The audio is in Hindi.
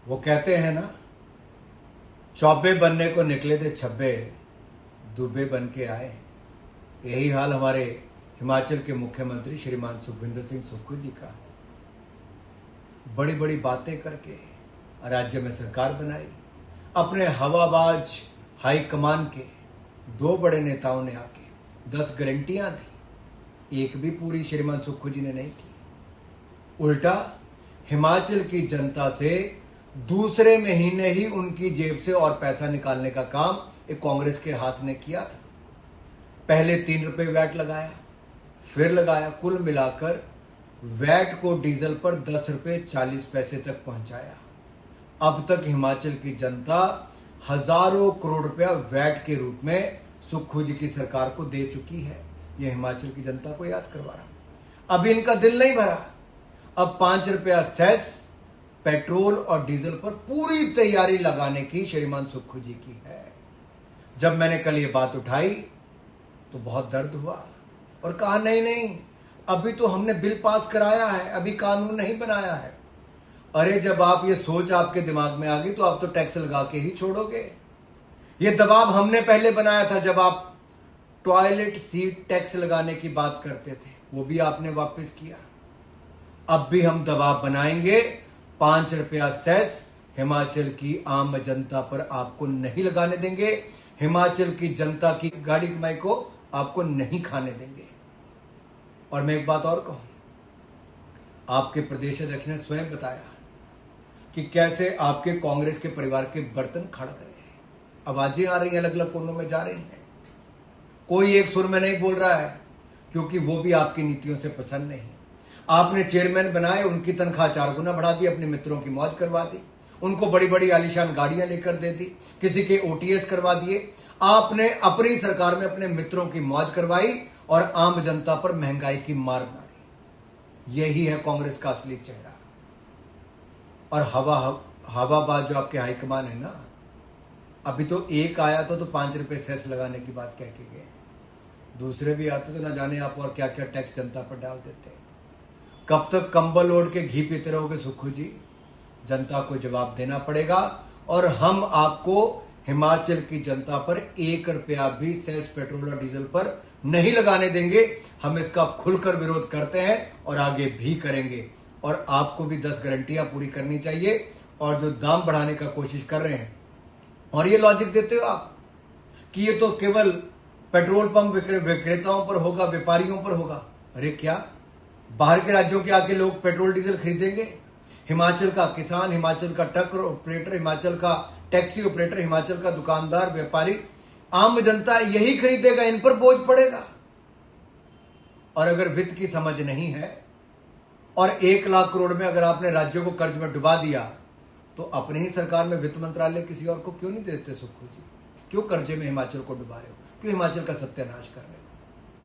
वो कहते हैं ना, चौबे बनने को निकले थे छब्बे, दुबे बन के आए। यही हाल हमारे हिमाचल के मुख्यमंत्री श्रीमान सुखविंदर सिंह सुक्खू जी का। बड़ी बड़ी बातें करके राज्य में सरकार बनाई। अपने हवाबाज हाईकमान के दो बड़े नेताओं ने आके 10 गारंटियां दी, एक भी पूरी श्रीमान सुक्खू जी ने नहीं की। उल्टा हिमाचल की जनता से दूसरे महीने ही उनकी जेब से और पैसा निकालने का काम एक कांग्रेस के हाथ ने किया था। पहले 3 रुपए वैट लगाया, फिर लगाया, कुल मिलाकर वैट को डीजल पर 10 रुपए 40 पैसे तक पहुंचाया। अब तक हिमाचल की जनता हजारों करोड़ रुपया वैट के रूप में सुक्खू जी की सरकार को दे चुकी है। यह हिमाचल की जनता को याद करवा रहा। अभी इनका दिल नहीं भरा। अब 5 रुपया सेस पेट्रोल और डीजल पर पूरी तैयारी लगाने की श्रीमान सुक्खू जी की है। जब मैंने कल ये बात उठाई तो बहुत दर्द हुआ और कहा नहीं नहीं, अभी तो हमने बिल पास कराया है, अभी कानून नहीं बनाया है। अरे जब आप ये सोच आपके दिमाग में आ गई तो आप तो टैक्स लगा के ही छोड़ोगे। ये दबाव हमने पहले बनाया था जब आप टॉयलेट सीट टैक्स लगाने की बात करते थे, वो भी आपने वापस किया। अब भी हम दबाव बनाएंगे। 5 रुपया सेस हिमाचल की आम जनता पर आपको नहीं लगाने देंगे। हिमाचल की जनता की गाड़ी कमाई को आपको नहीं खाने देंगे। और मैं एक बात और कहूं, आपके प्रदेश अध्यक्ष ने स्वयं बताया कि कैसे आपके कांग्रेस के परिवार के बर्तन खड़क रहे हैं, आवाजें आ रही हैं, अलग अलग कोनों में जा रही हैं। कोई एक सुर में नहीं बोल रहा है क्योंकि वो भी आपकी नीतियों से प्रसन्न नहीं। आपने चेयरमैन बनाए, उनकी तनख्वाह 4 गुना बढ़ा दी, अपने मित्रों की मौज करवा दी, उनको बड़ी बड़ी आलीशान गाड़ियां लेकर दे दी, किसी के ओटीएस करवा दिए। आपने अपनी सरकार में अपने मित्रों की मौज करवाई और आम जनता पर महंगाई की मार मारी। यही है कांग्रेस का असली चेहरा। और हवाबाज जो आपके हाईकमान है ना, अभी तो एक आया तो 5 रुपए सेस लगाने की बात कह के गए, दूसरे भी आते तो ना जाने आप और क्या क्या टैक्स जनता पर डाल देते। कब तक कंबल ओढ़ के घी पीते रहोगे सुक्खू जी? जनता को जवाब देना पड़ेगा। और हम आपको हिमाचल की जनता पर 1 रुपया भी सेस पेट्रोल और डीजल पर नहीं लगाने देंगे। हम इसका खुलकर विरोध करते हैं और आगे भी करेंगे। और आपको भी 10 गारंटियां पूरी करनी चाहिए। और जो दाम बढ़ाने का कोशिश कर रहे हैं और ये लॉजिक देते हो आप कि ये तो केवल पेट्रोल पंप विक्रेताओं पर होगा, व्यापारियों पर होगा। अरे क्या बाहर के राज्यों के आके लोग पेट्रोल डीजल खरीदेंगे? हिमाचल का किसान, हिमाचल का ट्रक ऑपरेटर, हिमाचल का टैक्सी ऑपरेटर, हिमाचल का दुकानदार, व्यापारी, आम जनता यही खरीदेगा, इन पर बोझ पड़ेगा। और अगर वित्त की समझ नहीं है और 1 लाख करोड़ में अगर आपने राज्यों को कर्ज में डुबा दिया तो अपनी ही सरकार में वित्त मंत्रालय किसी और को क्यों नहीं देते सुक्खू जी? क्यों कर्जे में हिमाचल को डुबा रहे हो? क्यों हिमाचल का सत्यानाश कर रहे हो?